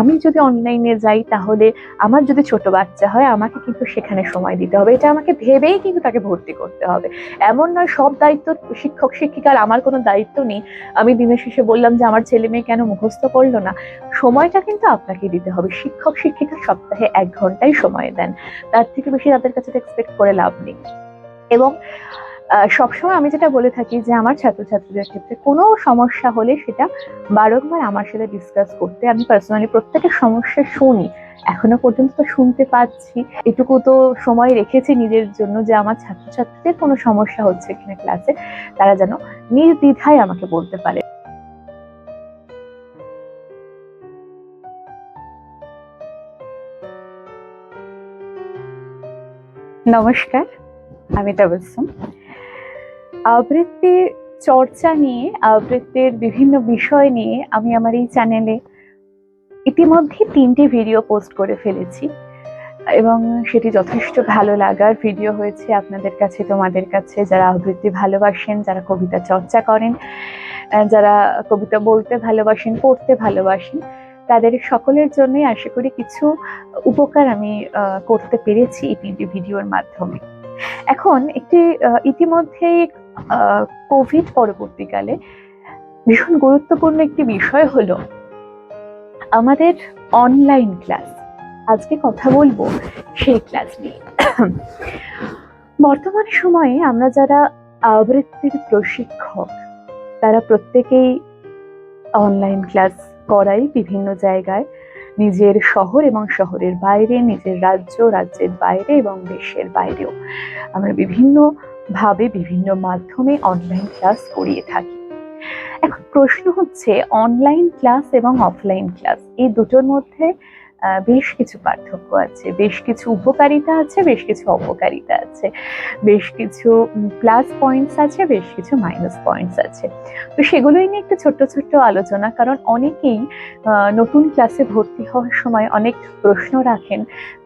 আমি যদি অনলাইনে যাই তাহলে আমার যদি ছোট বাচ্চা হয় আমাকে কিন্তু সেখানে সময় দিতে হবে, এটা আমাকে ভেবেই কিন্তু তাকে ভর্তি করতে হবে। এমন নয় সব দায়িত্ব শিক্ষক শিক্ষিকার, আমার কোনো দায়িত্ব নেই। আমি দিনের শেষে বললাম যে আমার ছেলে মেয়ে কেন মুখস্থ করলো না, সময়টা কিন্তু আপনাকে দিতে হবে। শিক্ষক শিক্ষিকা সপ্তাহে 1 ঘন্টাই সময় দেন, তার থেকে বেশি তাদের কাছে এক্সপেক্ট করে লাভ নেই। এবং সবসময় আমি যেটা বলে থাকি যে আমার ছাত্রছাত্রীদের ক্ষেত্রে কোনো সমস্যা হলে সেটা বারংবার আমার সাথে ডিসকাস করতে। আমি পার্সোনালি প্রত্যেকের সমস্যা শুনি, এখনো পর্যন্ত তো শুনতে পাচ্ছি, এটুকু তো সময় রেখেছি নিজের জন্য যে আমার ছাত্রছাত্রীদের কোনো সমস্যা হচ্ছে কিনা ক্লাসে তারা যেন নির্দ্বিধায় আমাকে বলতে পারে। নমস্কার, আমি তাবাসসুম। আবৃত্তি চর্চা নিয়ে, আবৃত্তির বিভিন্ন বিষয় নিয়ে আমি আমার এই চ্যানেলে ইতিমধ্যে 3টি ভিডিও পোস্ট করে ফেলেছি এবং সেটি যথেষ্ট ভালো লাগার ভিডিও হয়েছে আপনাদের কাছে, তোমাদের কাছে, যারা আবৃত্তি ভালোবাসেন, যারা কবিতা চর্চা করেন, যারা কবিতা বলতে ভালোবাসেন, পড়তে ভালোবাসেন, তাদের সকলের জন্যই আশা করি কিছু উপকার আমি করতে পেরেছি এই 3টি ভিডিওর মাধ্যমে। এখন একটি ইতিমধ্যেই কোভিড পরবর্তীকালে ভীষণ গুরুত্বপূর্ণ একটি বিষয় হলো আমাদের অনলাইন ক্লাস। আজকে কথা বলবো সেই ক্লাস নিয়ে। বর্তমান সময়ে আমরা যারা আবৃত্তির প্রশিক্ষক তারা প্রত্যেকেই অনলাইন ক্লাস করাই বিভিন্ন জায়গায়, নিজের শহর এবং শহরের বাইরে, নিজের রাজ্য, রাজ্যের বাইরে এবং দেশের বাইরেও আমরা বিভিন্ন ভাবে বিভিন্ন মাধ্যমে অনলাইন ক্লাস করিয়ে থাকি। এখন প্রশ্ন হচ্ছে অনলাইন ক্লাস এবং অফলাইন ক্লাস এই দুটোর মধ্যে বেশ কিছু পার্থক্য আছে, বেশ কিছু উপকারিতা আছে, বেশ কিছু অপকারিতা আছে, বেশ কিছু প্লাস পয়েন্টস আছে, বেশ কিছু মাইনাস পয়েন্টস আছে। তো সেগুলোই নিয়ে একটু ছোট্ট ছোট্ট আলোচনা, কারণ অনেকেই নতুন ক্লাসে ভর্তি হওয়ার সময় অনেক প্রশ্ন রাখেন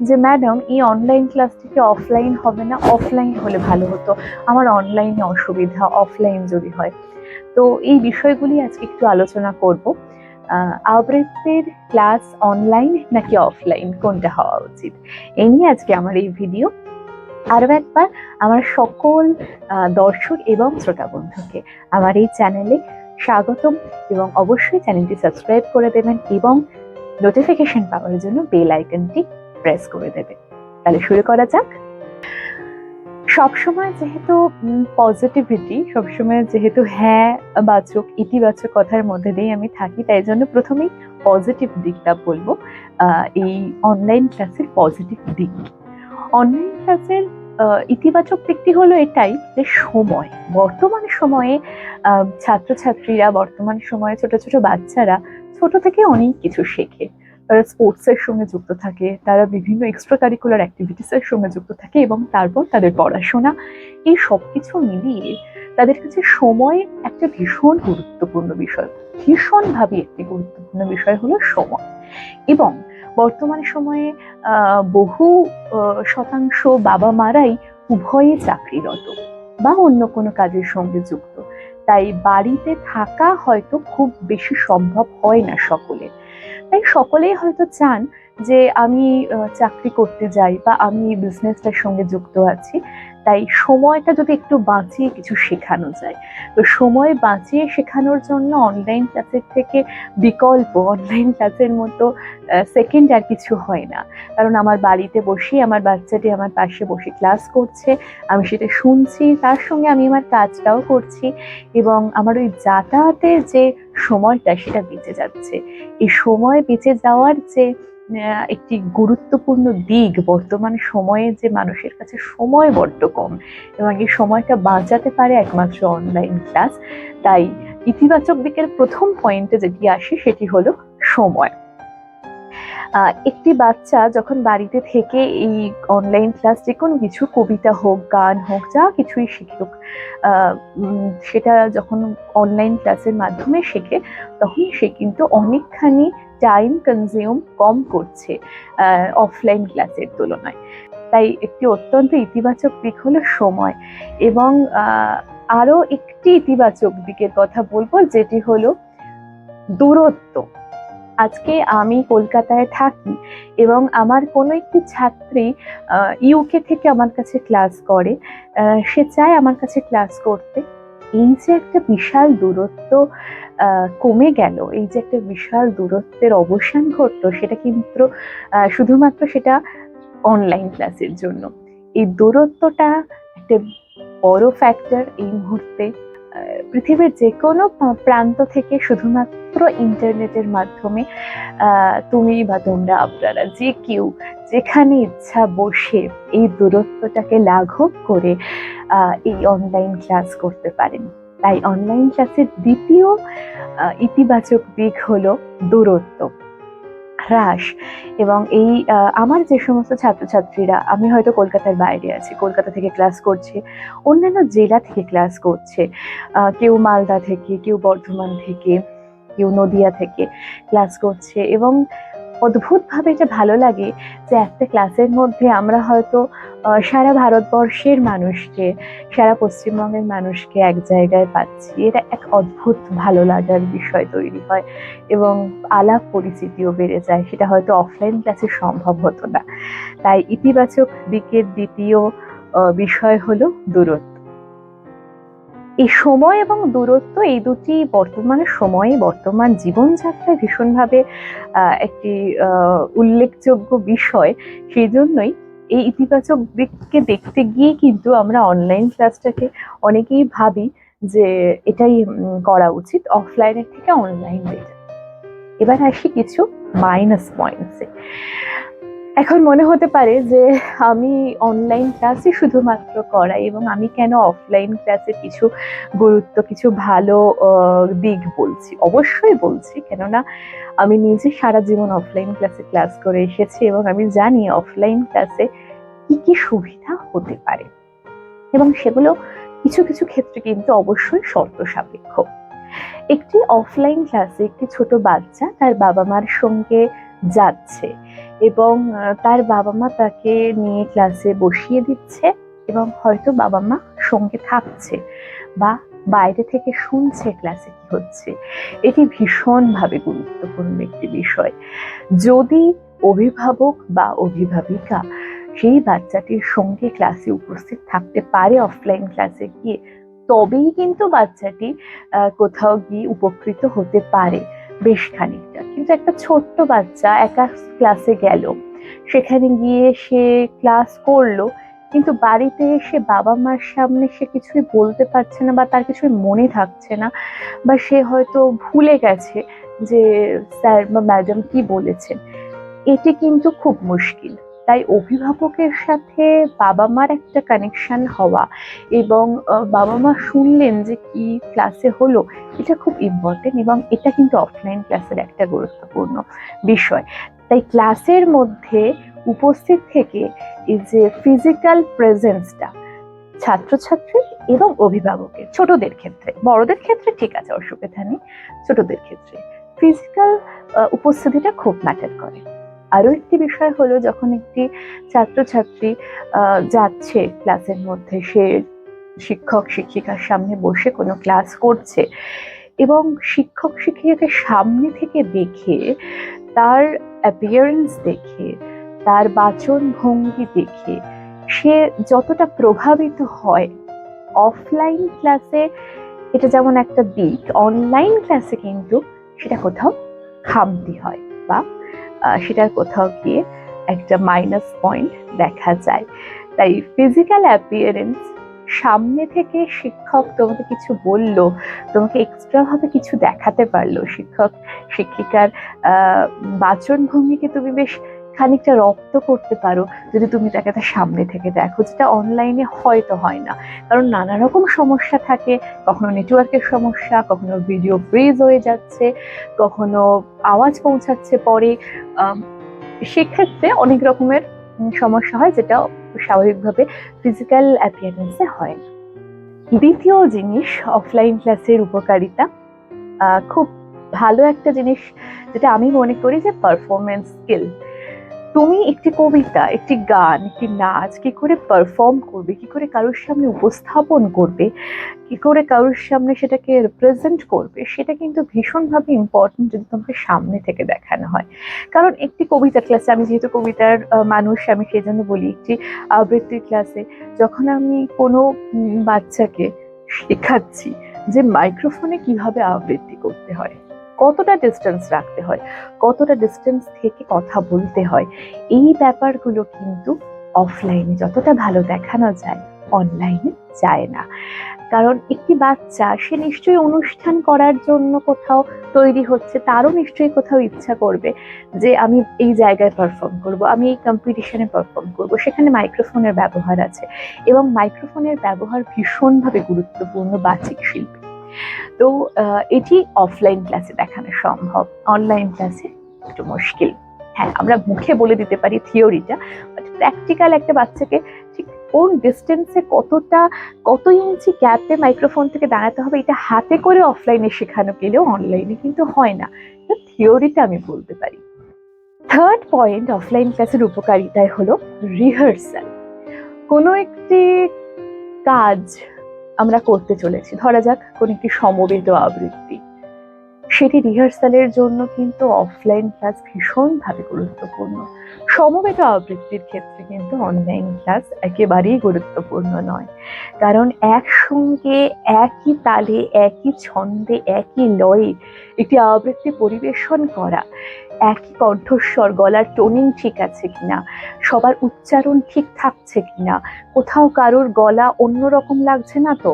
যে ম্যাডাম এই অনলাইন ক্লাস থেকে অফলাইন হবে না, অফলাইন হলে ভালো হতো, আমার অনলাইনে অসুবিধা, অফলাইন যদি হয়। তো এই বিষয়গুলি আজকে একটু আলোচনা করব। আবৃত্তির ক্লাস অনলাইন নাকি অফলাইন, কোনটা হওয়া উচিত, এই নিয়ে আজকে আমার এই ভিডিও। আরো একবার আমার সকল দর্শক এবং শ্রোতা বন্ধুকে আমার এই চ্যানেলে স্বাগতম এবং অবশ্যই চ্যানেলটি সাবস্ক্রাইব করে দেবেন এবং নোটিফিকেশন পাওয়ার জন্য বেল আইকনটি প্রেস করে দেবেন। তাহলে শুরু করা যাক। সবসময় যেহেতু পজিটিভিটি, সবসময় যেহেতু হ্যাঁ বাচক, ইতিবাচক কথার মধ্যে দিয়ে আমি থাকি, তাই জন্য প্রথমেই পজিটিভ দিকটা বলবো। এই অনলাইন ক্লাসের পজিটিভ দিক, অনলাইন ক্লাসের ইতিবাচক দিকটি হলো এটাই যে সময়, বর্তমান সময়ে ছাত্রছাত্রীরা, বর্তমান সময়ে ছোট ছোট বাচ্চারা ছোট থেকে অনেক কিছু শেখে। তারা স্পোর্টসের সঙ্গে যুক্ত থাকে, তারা বিভিন্ন এক্সট্রা কারিকুলার অ্যাক্টিভিটিসের সঙ্গে যুক্ত থাকে এবং তারপর তাদের পড়াশোনা, এই সব কিছু মিলিয়ে তাদের কাছে সময় একটা ভীষণ গুরুত্বপূর্ণ বিষয়, ভীষণভাবে একটি গুরুত্বপূর্ণ বিষয় হলো সময়। এবং বর্তমান সময়ে বহু শতাংশ বাবা মারাই উভয়ে চাকরিরত বা অন্য কোনো কাজের সঙ্গে যুক্ত, তাই বাড়িতে থাকা হয়তো খুব বেশি সম্ভব হয় না সকলের। তাই সকলেই হয়তো চান যে আমি চাকরি করতে যাই বা আমি বিজনেসটার সঙ্গে যুক্ত আছি, তাই সময়টা যদি একটু বাঁচিয়ে কিছু শেখানো যায়। তো সময় বাঁচিয়ে শেখানোর জন্য অনলাইন ক্লাসের থেকে বিকল্প, অনলাইন ক্লাসের মতো সেকেন্ড আর কিছু হয় না। কারণ আমার বাড়িতে বসে আমার বাচ্চাটি আমার পাশে বসে ক্লাস করছে, আমি সেটা শুনছি, তার সঙ্গে আমি আমার কাজটাও করছি এবং আমার ওই যাতায়াতের যে সময়টা সেটা বেঁচে যাচ্ছে। এই সময় বেঁচে যাওয়ার যে একটি গুরুত্বপূর্ণ দিক, বর্তমান সময়ে যে মানুষের কাছে সময় বড্ড কম এবং এই সময়টা বাঁচাতে পারে একমাত্র অনলাইন ক্লাস। তাই ইতিবাচক দিকের প্রথম পয়েন্টে যেটি আসে সেটি হলো সময়। একটি বাচ্চা যখন বাড়িতে থেকে এই অনলাইন ক্লাস, যে কোনো কিছু, কবিতা হোক, গান হোক, যা কিছুই শিখুক, সেটা যখন অনলাইন ক্লাসের মাধ্যমে শেখে তখন সে কিন্তু অনেকখানি টাইম কনজিউম কম করছে অফলাইন ক্লাসের তুলনায়। তাই একটি অত্যন্ত ইতিবাচক দিক হলো সময়। এবং আরো একটি ইতিবাচক দিকের কথা বলবো, যেটি হলো দূরত্ব। আজকে আমি কলকাতায় থাকি এবং আমার কোনো একটি ছাত্রী ইউকে থেকে আমার কাছে ক্লাস করে, সে চায় আমার কাছে ক্লাস করতে। এই যে একটা বিশাল দূরত্ব কমে গেল, এই যে একটা বিশাল দূরত্বের অবসান ঘটলো, সেটা কিন্তু শুধুমাত্র সেটা অনলাইন ক্লাসের জন্য। এই দূরত্বটা একটা বড় ফ্যাক্টর এই মুহূর্তে। পৃথিবীর যে কোনো প্রান্ত থেকে শুধুমাত্র ইন্টারনেটের মাধ্যমে তুমি বা তোমরা, আপনারা যে কেউ যেখানে ইচ্ছা বসে এই দূরত্বটাকে লাঘব করে এই অনলাইন ক্লাস করতে পারেন। তাই অনলাইন ক্লাসের দ্বিতীয় ইতিবাচক দিক হলো দূরত্ব হ্রাস। এবং এই আমার যে সমস্ত ছাত্রছাত্রীরা, আমি হয়তো কলকাতার বাইরে আছি, কলকাতা থেকে ক্লাস করছে, অন্যান্য জেলা থেকে ক্লাস করছে, কেউ মালদা থেকে, কেউ বর্ধমান থেকে, কেউ নদিয়া থেকে ক্লাস করছে, এবং অদ্ভুতভাবে এটা ভালো লাগে যে একটা ক্লাসের মধ্যে আমরা হয়তো সারা ভারতবর্ষের মানুষকে, সারা পশ্চিমবঙ্গের মানুষকে এক জায়গায় পাচ্ছি। এটা এক অদ্ভুত ভালো লাগার বিষয় তৈরি হয় এবং আলাপ পরিচিতিও বেড়ে যায়, সেটা হয়তো অফলাইন ক্লাসে সম্ভব হতো না। তাই ইতিবাচক দিকের দ্বিতীয় বিষয় হলো দূরত্ব। এই সময় এবং দূরত্ব, এই দুটি বর্তমান সময়ে, বর্তমান জীবনযাত্রায় ভীষণভাবে একটি উল্লেখযোগ্য বিষয়। সেই জন্যই এই ইতিবাচক দিককে দেখতে গিয়ে কিন্তু আমরা অনলাইন ক্লাসটাকে অনেকেই ভাবি যে এটাই করা উচিত, অফলাইনের থেকে অনলাইন বেটার। এবার আসি কিছু মাইনাস পয়েন্টসে। এখন মনে হতে পারে যে আমি অনলাইন ক্লাসই শুধুমাত্র করাই এবং আমি কেন অফলাইন ক্লাসের কিছু গুরুত্ব, কিছু ভালো দিক বলছি। অবশ্যই বলছি, কেননা আমি নিজে সারা জীবন অফলাইন ক্লাসে ক্লাস করে এসেছি এবং আমি জানি অফলাইন ক্লাসে কি কি সুবিধা হতে পারে, এবং সেগুলো কিছু কিছু ক্ষেত্রে কিন্তু অবশ্যই শর্ত সাপেক্ষ। একটি অফলাইন ক্লাসে একটি ছোট বাচ্চা তার বাবা মার সঙ্গে যাচ্ছে এবং তার বাবা মা তাকে নিয়ে ক্লাসে বসিয়ে দিচ্ছে এবং হয়তো বাবা মা সঙ্গে থাকছে বা বাইরে থেকে শুনছে ক্লাসে কি হচ্ছে। এটি ভীষণভাবে গুরুত্বপূর্ণ একটি বিষয়। যদি অভিভাবক বা অভিভাবিকা সেই বাচ্চাটির সঙ্গে ক্লাসে উপস্থিত থাকতে পারে অফলাইন ক্লাসে গিয়ে, তবেই কিন্তু বাচ্চাটি কোথাও গিয়ে উপকৃত হতে পারে বেশ খানিকটা। কিন্তু একটা ছোট্ট বাচ্চা একা ক্লাসে গেল, সেখানে গিয়ে সে ক্লাস করলো, কিন্তু বাড়িতে এসে বাবা মার সামনে সে কিছুই বলতে পারছে না বা তার কিছুই মনে থাকছে না, বা সে হয়তো ভুলে গেছে যে স্যার বা ম্যাডাম কি বলেছেন। এটি কিন্তু খুব মুশকিল। তাই অভিভাবকের সাথে বাবা মার একটা কানেকশন হওয়া এবং বাবা মা শুনলেন যে কি ক্লাসে হলো, এটা খুব ইম্পর্টেন্ট এবং এটা কিন্তু অফলাইন ক্লাসের একটা গুরুত্বপূর্ণ বিষয়। তাই ক্লাসের মধ্যে উপস্থিত থেকে এই যে ফিজিক্যাল প্রেজেন্সটা ছাত্রছাত্রী এবং অভিভাবকের, ছোটদের ক্ষেত্রে, বড়দের ক্ষেত্রে ঠিক আছে, অসুবিধা নেই, ছোটদের ক্ষেত্রে ফিজিক্যাল উপস্থিতিটা খুব ম্যাটার করে। আরো একটি বিষয় হলো, যখন একটি ছাত্রছাত্রী যাচ্ছে ক্লাসের মধ্যে, সে শিক্ষক শিক্ষিকার সামনে বসে কোনো ক্লাস করছে এবং শিক্ষক শিক্ষিকাকে সামনে থেকে দেখে, তার অ্যাপিয়ারেন্স দেখে, তার বাচন ভঙ্গি দেখে সে যতটা প্রভাবিত হয়, অফলাইন ক্লাসে এটা যেমন একটা দিক, অনলাইন ক্লাসে কিন্তু সেটা কোথাও খামতি হয় বা সেটার কোথাও গিয়ে একটা মাইনাস পয়েন্ট দেখা যায়। তাই ফিজিক্যাল অ্যাপিয়ারেন্স, সামনে থেকে শিক্ষক তোমাকে কিছু বললো, তোমাকে এক্সট্রা ভাবে কিছু দেখাতে পারলো, শিক্ষক শিক্ষিকার বাচন ভঙ্গিকে তুমি বেশ খানিকটা রপ্ত করতে পারো যদি তুমি তাকে তার সামনে থেকে দেখো, যেটা অনলাইনে হয়তো হয় না। কারণ নানা রকম সমস্যা থাকে, কখনো নেটওয়ার্কের সমস্যা, কখনো ভিডিও ফ্রিজ হয়ে যাচ্ছে, কখনো আওয়াজ পৌঁছাচ্ছে পরে, সেক্ষেত্রে অনেক রকমের সমস্যা হয়, যেটা স্বাভাবিকভাবে ফিজিক্যাল অ্যাপিয়ারেন্সে হয় না। দ্বিতীয় জিনিস, অফলাইন ক্লাসের উপকারিতা, খুব ভালো একটা জিনিস যেটা আমি মনে করি যে পারফরমেন্স স্কিল। তুমি একটি কবিতা, একটি গান, একটি নাচ কি করে পারফর্ম করবে, কি করে কারোর সামনে উপস্থাপন করবে, কি করে কারোর সামনে সেটাকে রিপ্রেজেন্ট করবে, সেটা কিন্তু ভীষণভাবে ইম্পর্টেন্ট যদি তোমাকে সামনে থেকে দেখানো হয়। কারণ একটি কবিতার ক্লাসে, আমি যেহেতু কবিতার মানুষ, আমি সেই জন্য বলি, একটি আবৃত্তির ক্লাসে যখন আমি কোনো বাচ্চাকে শেখাচ্ছি যে মাইক্রোফোনে কিভাবে আবৃত্তি করতে হয়, কতটা ডিস্টেন্স রাখতে হয়, কতটা ডিস্টেন্স থেকে কথা বলতে হয়, এই ব্যাপারগুলো কিন্তু অফলাইনে যতটা ভালো দেখানো যায় অনলাইনে যায় না। কারণ একটি বাচ্চা, সে নিশ্চয়ই অনুষ্ঠান করার জন্য কোথাও তৈরি হচ্ছে, তারও নিশ্চয়ই কোথাও ইচ্ছা করবে যে আমি এই জায়গায় পারফর্ম করব, আমি এই কম্পিটিশনে পারফর্ম করব, সেখানে মাইক্রোফোনের ব্যবহার আছে এবং মাইক্রোফোনের ব্যবহার ভীষণভাবে গুরুত্বপূর্ণ বাচিক শিল্পে। তো এটি অফলাইন ক্লাসে দেখানো সম্ভব, অনলাইন ক্লাসে একটু মুশকিল। হ্যাঁ, আমরা মুখে বলে দিতে পারি থিওরিটা, বাট প্র্যাকটিক্যাল একটা বাচ্চাকে ঠিক কোন ডিস্টেন্সে, কত ইঞ্চি গ্যাপে মাইক্রোফোন থেকে দাঁড়াতে হবে, এটা হাতে করে অফলাইনে শেখানো গেলেও অনলাইনে কিন্তু হয় না। থিওরিটা আমি বলতে পারি। থার্ড পয়েন্ট অফলাইন ক্লাসের উপকারিতায় হলো রিহার্সাল। কোনো একটি কাজ আমরা করতে চলেছি, ধরা যাক কোন একটি সমবেত আবৃত্তি, সেটি রিহার্সালের জন্য কিন্তু অফলাইন ক্লাস ভীষণভাবে গুরুত্বপূর্ণ। সমবেত আবৃত্তির ক্ষেত্রে কিন্তু অনলাইন ক্লাস একেবারেই গুরুত্বপূর্ণ নয়, কারণ একসঙ্গে একই তালে, একই ছন্দে, একই লয়ে একটি আবৃত্তি পরিবেশন করা, একই কণ্ঠস্বর, গলার টোনিং ঠিক আছে কিনা, সবার উচ্চারণ ঠিক থাকছে কিনা, কোথাও কারোর গলা অন্যরকম লাগছে না তো,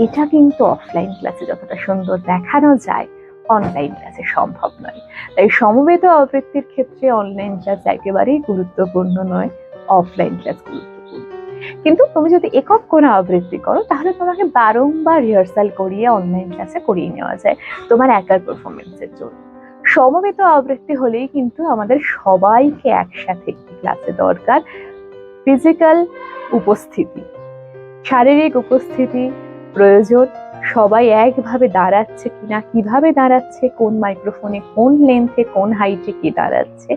এটা কিন্তু অফলাইন ক্লাসে যতটা সুন্দর দেখানো যায় অনলাইন ক্লাসে সম্ভব নয়। তাই সমবেত আবৃত্তির ক্ষেত্রে অনলাইন ক্লাস একেবারেই গুরুত্বপূর্ণ নয়, অফলাইন ক্লাস গুরুত্বপূর্ণ। কিন্তু তুমি যদি একক কোনো আবৃত্তি করো, তাহলে তোমাকে বারংবার রিহার্সাল করিয়ে অনলাইন ক্লাসে করিয়ে নেওয়া যায় তোমার একার পারফরমেন্সের জন্য। সমবেত আবৃত্তি হলেই কিন্তু আমাদের সবাইকে একসাথে একটি ক্লাসে দরকার। ফিজিক্যাল উপস্থিতি, শারীরিক উপস্থিতি প্রয়োজন। সবাই একভাবে দাঁড়াচ্ছে কিনা, কিভাবে দাঁড়াচ্ছে, কোন মাইক্রোফোনে কোন লেন্থে কোন হাইটে কি দাঁড়াচ্ছে,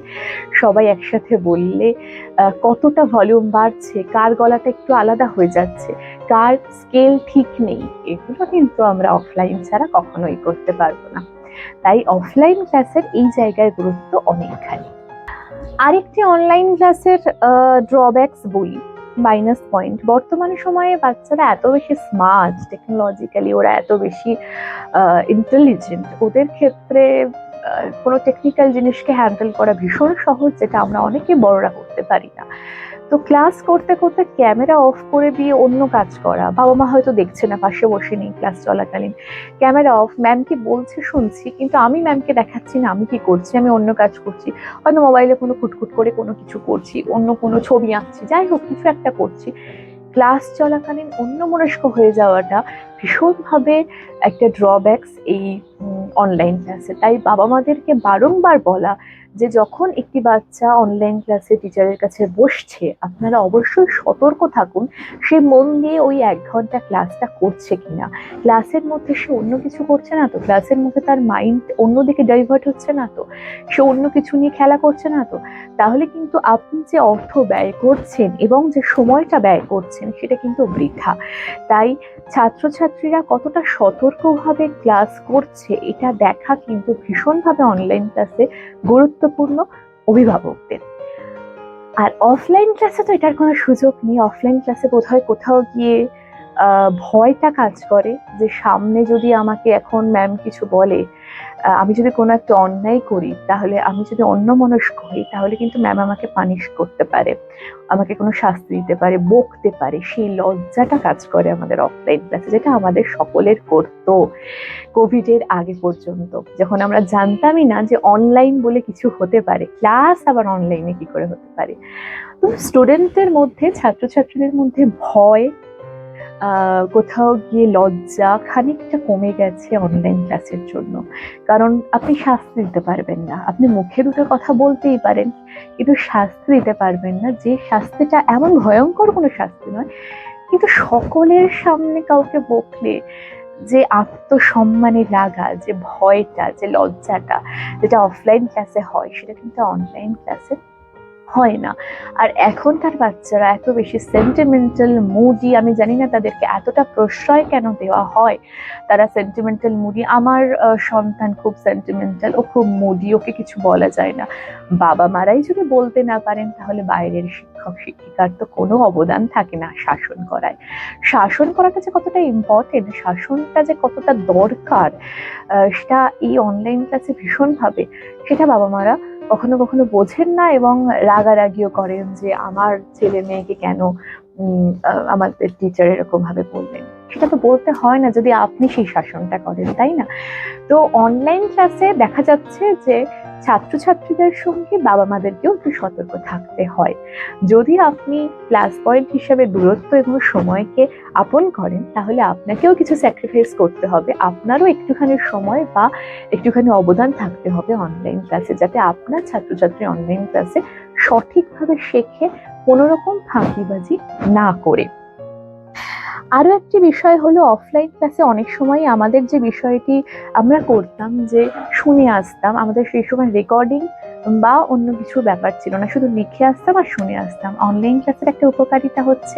সবাই একসাথে বললে কতটা ভলিউম বাড়ছে, কার গলাটা একটু আলাদা হয়ে যাচ্ছে, কার স্কেল ঠিক নেই, এগুলো কিন্তু আমরা অফলাইন ছাড়া কখনোই করতে পারবো না। তাই অফলাইন ক্লাসের এই জায়গায় গুরুত্ব অনেকখানি। আরেকটি অনলাইন ক্লাসের ড্রব্যাকস বলি, মাইনাস পয়েন্ট, বর্তমানে সময়ে বাচ্চারা এত বেশি স্মার্ট, টেকনোলজিক্যালি ওরা এত বেশি ইন্টেলিজেন্ট, ওদের ক্ষেত্রে কোনো টেকনিক্যাল জিনিসকে হ্যান্ডেল করা ভীষণ সহজ, যেটা আমরা অনেকে বড়রা করতে পারি না। তো ক্লাস করতে করতে ক্যামেরা অফ করে দিয়ে অন্য কাজ করা, বাবা মা হয়তো দেখছে না, পাশে বসে নেই, ক্লাস চলাকালীন ক্যামেরা অফ, ম্যাম কি বলছে শুনছি, কিন্তু আমি ম্যামকে দেখাচ্ছি না আমি কি করছি, আমি অন্য কাজ করছি, হয়তো মোবাইলে কোনো খুটখুট করে কোনো কিছু করছি, অন্য কোনো ছবি আঁকছি, যাই হোক কিছু একটা করছি। ক্লাস চলাকালীন অন্যমনস্ক হয়ে যাওয়াটা ভীষণভাবে একটা ড্রব্যাকস এই অনলাইন ক্লাসে। তাই বাবা মাদেরকে বারংবার বলা যে যখন একটি বাচ্চা অনলাইন ক্লাসে টিচারের কাছে বসছে, আপনারা অবশ্যই সতর্ক থাকুন সে মন দিয়ে ওই 1 ঘন্টা ক্লাসটা করছে কিনা, ক্লাসের মধ্যে সে অন্য কিছু করছে না তো, ক্লাসের মধ্যে তার মাইন্ড অন্যদিকে ডাইভার্ট হচ্ছে না তো, সে অন্য কিছু নিয়ে খেলা করছে না তো। তাহলে কিন্তু আপনি যে অর্থ ব্যয় করছেন এবং যে সময়টা ব্যয় করছেন সেটা কিন্তু বৃথা। তাই ছাত্রছাত্রীরা কতটা সতর্কভাবে ক্লাস করছে এটা দেখা কিন্তু ভীষণভাবে অনলাইন ক্লাসে গুরুত্বপূর্ণ অভিভাবকদের। আর অফলাইন ক্লাসে তো এটার কোনো সুযোগ নেই। অফলাইন ক্লাসে বোধহয় কোথাও গিয়ে ভয়টা কাজ করে যে সামনে যদি আমাকে এখন ম্যাম কিছু বলে, আমি যদি কোনো একটা অন্যায় করি, তাহলে আমি যদি অন্যমনস্ক হই, তাহলে কিন্তু ম্যাম আমাকে পানিশ করতে পারে, আমাকে কোনো শাস্তি দিতে পারে, বকতে পারে। সেই লজ্জাটা কাজ করে আমাদের অফলাইন ক্লাসে, যেটা আমাদের সকলের করতো কোভিডের আগে পর্যন্ত, যখন আমরা জানতামই না যে অনলাইন বলে কিছু হতে পারে, ক্লাস আবার অনলাইনে কি করে হতে পারে। তো স্টুডেন্টদের মধ্যে, ছাত্রছাত্রীদের মধ্যে ভয়, কোথাও গিয়ে লজ্জা খানিকটা কমে গেছে অনলাইন ক্লাসের জন্য। কারণ আপনি শাস্তি দিতে পারবেন না, আপনি মুখে দুটো কথা বলতেই পারেন কিন্তু শাস্তি দিতে পারবেন না, যে শাস্তিটা এমন ভয়ঙ্কর কোনো শাস্তি নয়, কিন্তু সকলের সামনে কাউকে বকলে যে আত্মসম্মানে লাগা, যে ভয়টা, যে লজ্জাটা, যেটা অফলাইন ক্লাসে হয় সেটা কিন্তু অনলাইন ক্লাসে হয় না। আর এখনকার বাচ্চারা এত বেশি সেন্টিমেন্টাল মুডি, আমি জানি না তাদেরকে এতটা প্রশ্রয় কেন দেওয়া হয়। তারা সেন্টিমেন্টাল মুডি, আমার সন্তান খুব সেন্টিমেন্টাল, ও খুব মুডি, ওকে কিছু বলা যায় না। বাবা মারাই যদি বলতে না পারেন, তাহলে বাইরের শিক্ষক শিক্ষিকার তো কোনো অবদান থাকে না শাসন করায়। শাসন করাটা যে কতটা ইম্পর্টেন্ট, শাসনটা যে কতটা দরকার, সেটা এই অনলাইন ক্লাসে ভীষণভাবে, সেটা বাবা মারা কখনো কখনো বোঝেন না, এবং রাগারাগিও করেন যে আমার ছেলে মেয়েকে কেন আমাদের টিচার এরকম ভাবে বললেন। সেটা তো বলতে হয় না যদি আপনি সেই শাসনটা করেন, তাই না? তো অনলাইন ক্লাসে দেখা যাচ্ছে যে ছাত্রছাত্রীদের সঙ্গে বাবা মাদেরকেও একটু সতর্ক থাকতে হয়। যদি আপনি প্লাস পয়েন্ট হিসেবে দূরত্ব এবং সময়কে আপন করেন, তাহলে আপনাকেও কিছু স্যাক্রিফাইস করতে হবে, আপনারও একটুখানি সময় বা একটুখানি অবদান থাকতে হবে অনলাইন ক্লাসে, যাতে আপনার ছাত্রছাত্রী অনলাইন ক্লাসে সঠিকভাবে শেখে, কোনো রকম ফাঁকিবাজি না করে। আরো একটি বিষয় হলো, অফলাইন ক্লাসে অনেক সময় আমাদের যে বিষয়টি আমরা করতাম যে শুনে আসতাম, আমাদের সেই সময় রেকর্ডিং বা অন্য কিছু ব্যাপার ছিল না, শুধু লিখে আসতাম আর শুনে আসতাম। অনলাইন ক্লাসের একটা উপকারিতা হচ্ছে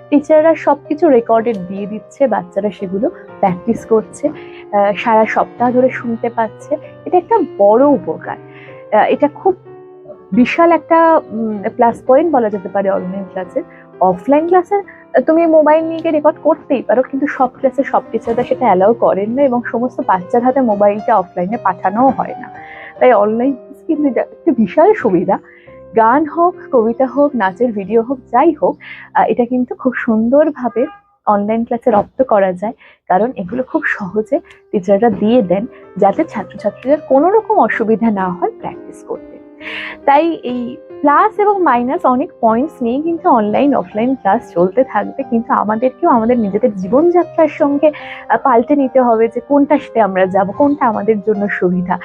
টিচাররা সবকিছু রেকর্ডেড দিয়ে দিচ্ছে, বাচ্চারা সেগুলো প্র্যাকটিস করছে, সারা সপ্তাহ ধরে শুনতে পাচ্ছে। এটা একটা বড় উপকার, এটা খুব বিশাল একটা প্লাস পয়েন্ট বলা যেতে পারে অনলাইন ক্লাসের। অফলাইন ক্লাসে তুমি মোবাইল নিয়ে গিয়ে রেকর্ড করতেই পারো, কিন্তু সব ক্লাসে সব টিচাররা সেটা অ্যালাউ করেন না, এবং সমস্ত বাচ্চার হাতে মোবাইলটা অফলাইনে পাঠানোও হয় না। তাই অনলাইন ক্লাস কিন্তু একটা বিশাল সুবিধা। গান হোক, কবিতা হোক, নাচের ভিডিও হোক, যাই হোক, এটা কিন্তু খুব সুন্দরভাবে অনলাইন ক্লাসে রপ্ত করা যায়, কারণ এগুলো খুব সহজে টিচাররা দিয়ে দেন, যাতে ছাত্রছাত্রীদের কোনো রকম অসুবিধা না হয় প্র্যাকটিস করতে। তাই এই প্লাস এবং মাইনাস অনেক পয়েন্টস নিয়ে কিন্তু অনলাইন অফলাইন ক্লাস চলতে থাকবে, কিন্তু আমাদেরকেও আমাদের নিজেদের জীবনযাত্রার সঙ্গে পাল্টে নিতে হবে যে কোনটা সাথে আমরা যাব, কোনটা আমাদের জন্য সুবিধা।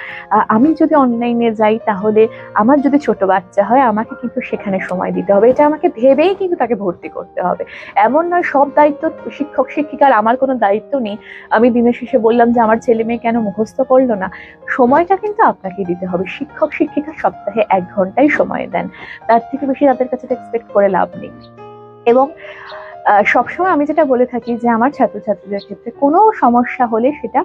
আমি যদি অনলাইনে যাই, তাহলে আমার যদি ছোট বাচ্চা হয়, আমাকে কিন্তু সেখানে সময় দিতে হবে, এটা আমাকে ভেবেই কিন্তু তাকে ভর্তি করতে হবে। এমন নয় সব দায়িত্ব শিক্ষক শিক্ষিকার, আমার কোনো দায়িত্ব নেই। আমি দিনের শেষে বললাম যে আমার ছেলে মেয়ে কেন মুখস্থ করলো না, সময়টা কিন্তু আপনাকে দিতে হবে। শিক্ষক শিক্ষিকা সপ্তাহে 1 ঘন্টাই সময় দেন, তার থেকে বেশি তাদের কাছে এক্সপেক্ট করে লাভ নেই। এবং সবসময় আমি যেটা বলে থাকি যে আমার ছাত্রছাত্রীদের ক্ষেত্রে কোনো সমস্যা হলে সেটা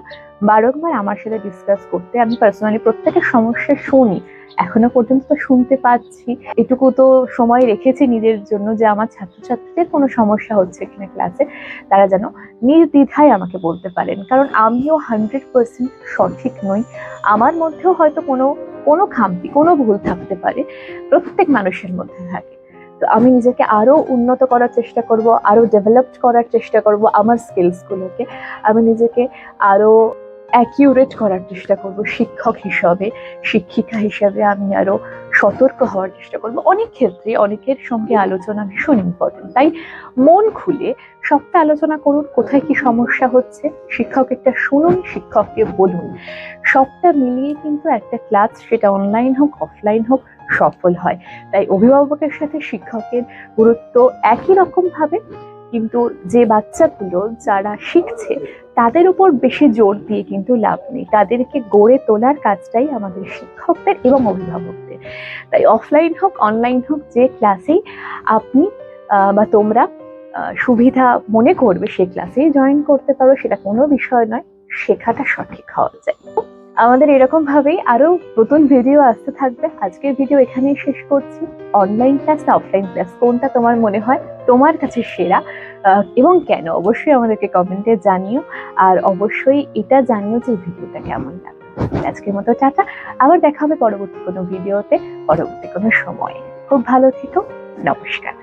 বারংবার আমার সাথে ডিসকাস করতে। আমি পার্সোনালি প্রত্যেকের সমস্যা শুনি, এখনো পর্যন্ত তো শুনতে পাচ্ছি, এটুকু তো সময় রেখেছি নিজের জন্য যে আমার ছাত্রছাত্রীদের কোনো সমস্যা হচ্ছে কিনা ক্লাসে, তারা যেন নির্দ্বিধায় আমাকে বলতে পারেন, কারণ আমিও 100% সঠিক নই, আমার মধ্যেও হয়তো কোনো খামতি, কোনো ভুল থাকতে পারে, প্রত্যেক মানুষের মধ্যে থাকে। তো আমি নিজেকে আরো উন্নত করার চেষ্টা করব, আরো ডেভেলপড করার চেষ্টা করব আমার স্কিলসগুলোকে, আমি নিজেকে আরো অ্যাকিউরেট করার চেষ্টা করব শিক্ষক হিসাবে, শিক্ষিকা হিসাবে আমি আরো সতর্ক হওয়ার চেষ্টা করব। অনেক ক্ষেত্রে অনেকের সঙ্গে আলোচনা ভীষণ ইম্পর্টেন্ট, তাই মন খুলে সবটা আলোচনা করুন, কোথায় কি সমস্যা হচ্ছে শিক্ষক একটা শুনুন, শিক্ষককে বলুন। সবটা মিলিয়ে কিন্তু একটা ক্লাস, সেটা অনলাইন হোক অফলাইন হোক, সফল হয়। তাই অভিভাবকের সাথে শিক্ষকের গুরুত্ব একই রকম ভাবে, কিন্তু যে বাচ্চাগুলো যারা শিখছে তাদের উপর বেশি জোর দিয়ে কিন্তু লাভ নেই, তাদেরকে গড়ে তোলার কাজটাই আমাদের শিক্ষকদের এবং অভিভাবকদের। তাই অফলাইন হোক অনলাইন হোক, যে ক্লাসেই আপনি বা তোমরা সুবিধা মনে করবে সেই ক্লাসেই জয়েন করতে পারো, সেটা কোনো বিষয় নয়, শেখাটা সঠিক হওয়া যায়। আমাদের এরকম ভাবেই আরো নতুন ভিডিও আসতে থাকবে। আজকের ভিডিও এখানেই শেষ করছি। অনলাইন ক্লাস না অফলাইন ক্লাস, কোনটা তোমার মনে হয় তোমার কাছে সেরা, এবং কেন, অবশ্যই আমাদেরকে কমেন্টে জানিও। আর অবশ্যই এটা জানিও যে ভিডিওটা কেমন লাগলো। আজকের মতো টাটা, আবার দেখা হবে পরবর্তী কোনো ভিডিওতে, পরবর্তী কোনো সময়ে। খুব ভালো থেকো, নমস্কার।